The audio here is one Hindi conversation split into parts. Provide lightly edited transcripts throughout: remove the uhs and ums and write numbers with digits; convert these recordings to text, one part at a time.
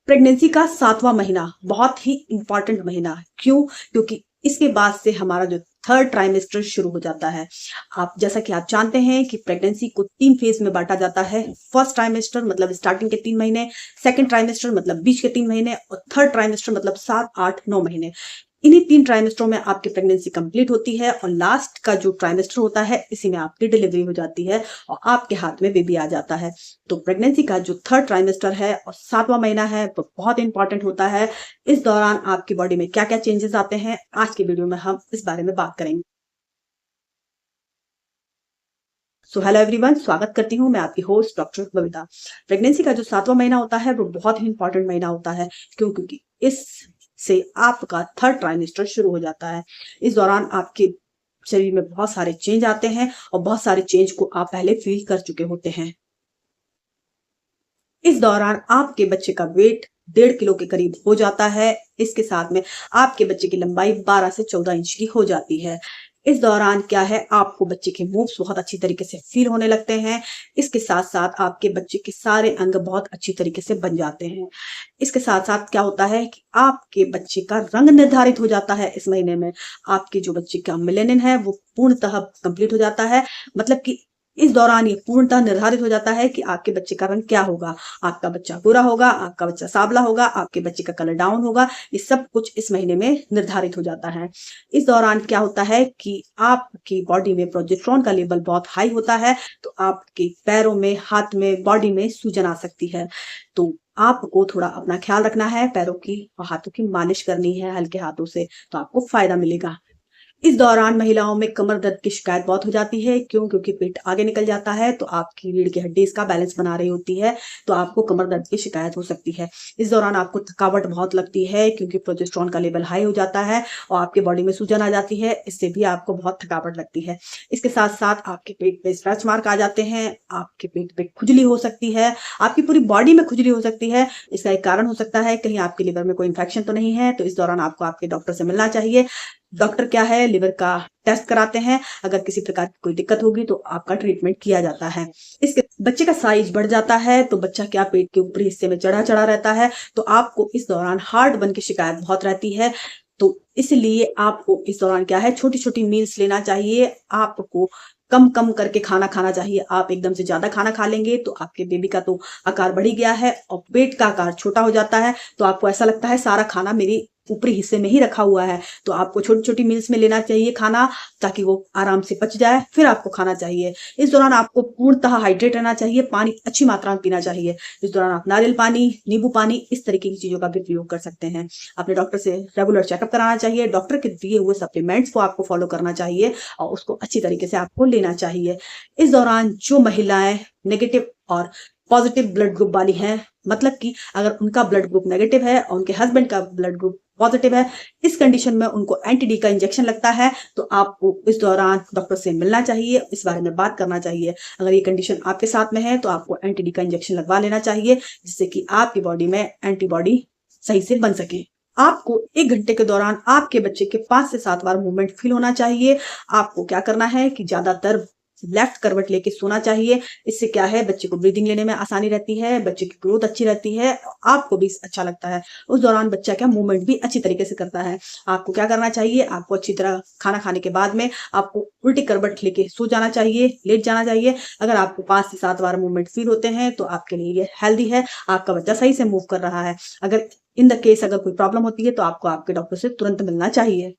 प्रेगनेंसी का 7वां महीना बहुत ही इंपॉर्टेंट महीना है। क्यों? क्योंकि इसके बाद से हमारा जो थर्ड ट्राइमेस्टर शुरू हो जाता है। आप जैसा कि आप जानते हैं कि प्रेगनेंसी को 3 फेज में बांटा जाता है। फर्स्ट ट्राइमेस्टर मतलब स्टार्टिंग के 3 महीने, सेकंड ट्राइमेस्टर मतलब बीच के 3 महीने और थर्ड ट्राइमेस्टर मतलब 7, 8, 9 महीने। इन्हीं 3 ट्राइमेस्टरों में आपकी प्रेगनेंसी कंप्लीट होती है और लास्ट का जो ट्राइमेस्टर होता है इसी में आपकी डिलीवरी हो जाती है और आपके हाथ में बेबी आ जाता है। तो प्रेगनेंसी का जो थर्ड ट्राइमेस्टर है और 7वां महीना है वो बहुत इंपॉर्टेंट होता है। इस दौरान आपकी बॉडी में क्या क्या चेंजेस आते हैं, आज की वीडियो में हम इस बारे में बात करेंगे। सो हेलो एवरीवन, स्वागत करती हूँ मैं आपकी होस्ट डॉक्टर बबीता। प्रेगनेंसी का जो 7वां महीना होता है वो बहुत ही इंपॉर्टेंट महीना होता है। क्यों? क्योंकि इस से आपका थर्ड ट्राइमेस्टर शुरू हो जाता है। इस दौरान आपके शरीर में बहुत सारे चेंज आते हैं और बहुत सारे चेंज को आप पहले फील कर चुके होते हैं। इस दौरान आपके बच्चे का वेट 1.5 किलो के करीब हो जाता है। इसके साथ में आपके बच्चे की लंबाई 12 से 14 इंच की हो जाती है। इस दौरान क्या है, आपको बच्चे के मूव्स बहुत अच्छी तरीके से फील होने लगते हैं। इसके साथ साथ आपके बच्चे के सारे अंग बहुत अच्छी तरीके से बन जाते हैं। इसके साथ साथ क्या होता है कि आपके बच्चे का रंग निर्धारित हो जाता है। इस महीने में आपके जो बच्चे का मेलेनिन है वो पूर्णतः कंप्लीट हो जाता है। मतलब कि इस दौरान ये पूर्णतः निर्धारित हो जाता है कि आपके बच्चे का रंग क्या होगा। आपका बच्चा गोरा होगा, आपका बच्चा सांवला होगा, आपके बच्चे का कलर डाउन होगा। ये सब कुछ इस महीने में निर्धारित हो जाता है। इस दौरान क्या होता है कि आपकी बॉडी में प्रोजेस्टेरॉन का लेवल बहुत हाई होता है। तो आपके पैरों में, हाथ में, बॉडी में सूजन आ सकती है। तो आपको थोड़ा अपना ख्याल रखना है, पैरों की और हाथों की मालिश करनी है हल्के हाथों से, तो आपको फायदा मिलेगा। इस दौरान महिलाओं में कमर दर्द की शिकायत बहुत हो जाती है। क्यों? क्योंकि पेट आगे निकल जाता है तो आपकी रीढ़ की हड्डी इसका बैलेंस बना रही होती है, तो आपको कमर दर्द की शिकायत हो सकती है। इस दौरान आपको थकावट बहुत लगती है क्योंकि प्रोजेस्टेरॉन का लेवल हाई हो जाता है और आपके बॉडी में सूजन आ जाती है। इससे भी आपको बहुत थकावट लगती है। इसके साथ साथ आपके पेट पे स्क्रैच मार्क आ जाते हैं, आपके पेट पे खुजली हो सकती है, आपकी पूरी बॉडी में खुजली हो सकती है। इसका एक कारण हो सकता है कहीं आपके लिवर में कोई इंफेक्शन तो नहीं है। तो इस दौरान आपको आपके डॉक्टर से मिलना चाहिए। डॉक्टर क्या है, लिवर का टेस्ट कराते हैं। अगर किसी प्रकार की कोई दिक्कत होगी तो आपका ट्रीटमेंट किया जाता है। इसके बच्चे का साइज बढ़ जाता है तो बच्चा क्या पेट के ऊपरी हिस्से में चढ़ा चढ़ा रहता है, तो आपको इस दौरान हार्ट बर्न की शिकायत बहुत रहती है। तो इसलिए आपको इस दौरान क्या है, छोटी छोटी मील्स लेना चाहिए। आपको कम कम करके खाना खाना चाहिए। आप एकदम से ज्यादा खाना खा लेंगे तो आपके बेबी का तो आकार बढ़ ही गया है और पेट का आकार छोटा हो जाता है। तो आपको ऐसा लगता है सारा खाना मेरी ऊपरी हिस्से में ही रखा हुआ है। तो आपको छोटी छोटी मील्स में लेना चाहिए खाना, ताकि वो आराम से पच जाए, फिर आपको खाना चाहिए। इस दौरान आपको पूर्णतः हाइड्रेट रहना चाहिए, पानी अच्छी मात्रा में पीना चाहिए। इस दौरान आप नारियल पानी, नींबू पानी, इस तरीके की चीजों का भी प्रयोग कर सकते हैं। अपने डॉक्टर से रेगुलर चेकअप कराना चाहिए। डॉक्टर के दिए हुए सप्लीमेंट्स को आपको फॉलो करना चाहिए और उसको अच्छी तरीके से आपको लेना चाहिए। इस दौरान जो महिलाएं नेगेटिव और पॉजिटिव ब्लड ग्रुप वाली हैं, मतलब कि अगर उनका ब्लड ग्रुप नेगेटिव है और उनके हस्बैंड का ब्लड ग्रुप पॉजिटिव है, इस कंडीशन में उनको एंटी डी का इंजेक्शन लगता है। तो आपको इस दौरान डॉक्टर से मिलना चाहिए, इस बारे में बात करना चाहिए। अगर ये कंडीशन आपके साथ में है तो आपको एंटी डी का इंजेक्शन लगवा लेना चाहिए, जिससे कि आपकी बॉडी में एंटीबॉडी सही से बन सके। आपको 1 घंटे के दौरान आपके बच्चे के 5 से 7 बार मूवमेंट फील होना चाहिए। आपको क्या करना है कि ज्यादातर लेफ्ट करवट लेके सोना चाहिए। इससे क्या है, बच्चे को ब्रीदिंग लेने में आसानी रहती है, बच्चे की ग्रोथ अच्छी रहती है, आपको भी अच्छा लगता है। उस दौरान बच्चा क्या मूवमेंट भी अच्छी तरीके से करता है। आपको क्या करना चाहिए, आपको अच्छी तरह खाना खाने के बाद में आपको उल्टी करवट लेके सो जाना चाहिए, लेट जाना चाहिए। अगर आपको 5 से 7 बार मूवमेंट फील होते हैं तो आपके लिए ये हेल्दी है, आपका बच्चा सही से मूव कर रहा है। अगर इन द केस अगर कोई प्रॉब्लम होती है तो आपको आपके डॉक्टर से तुरंत मिलना चाहिए।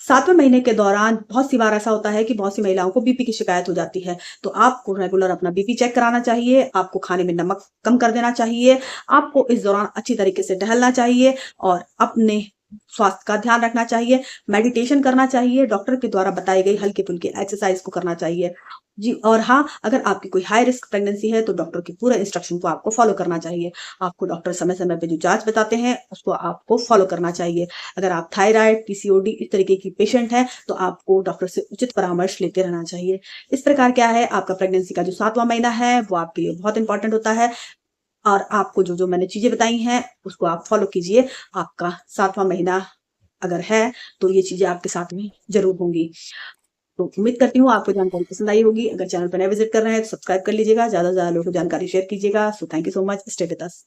7वें महीने के दौरान बहुत सी बार ऐसा होता है कि बहुत सी महिलाओं को बीपी की शिकायत हो जाती है। तो आपको रेगुलर अपना बीपी चेक कराना चाहिए। आपको खाने में नमक कम कर देना चाहिए। आपको इस दौरान अच्छी तरीके से टहलना चाहिए और अपने स्वास्थ्य का ध्यान रखना चाहिए। मेडिटेशन करना चाहिए, डॉक्टर के द्वारा बताई गई हल्के फुल्के एक्सरसाइज को करना चाहिए। जी, और हाँ, अगर आपकी कोई हाई रिस्क प्रेगनेंसी है तो डॉक्टर की पूरे इंस्ट्रक्शन को आपको फॉलो करना चाहिए। आपको डॉक्टर समय समय पे जो जांच बताते हैं उसको आपको फॉलो करना चाहिए। अगर आप थायराइड, पीसीओडी इस तरीके की पेशेंट हैं तो आपको डॉक्टर से उचित परामर्श लेते रहना चाहिए। इस प्रकार क्या है, आपका प्रेगनेंसी का जो 7वां महीना है वो आपके लिए बहुत इंपॉर्टेंट होता है और आपको जो जो मैंने चीजें बताई हैं उसको आप फॉलो कीजिए। आपका 7वां महीना अगर है तो ये चीजें आपके साथ में जरूर होंगी। तो उम्मीद करती हूँ आपको जानकारी पसंद आई होगी। अगर चैनल पर नए विजिट कर रहे हैं तो सब्सक्राइब कर लीजिएगा, ज्यादा से ज्यादा लोगों को जानकारी शेयर कीजिएगा। So thank you so much, stay with us.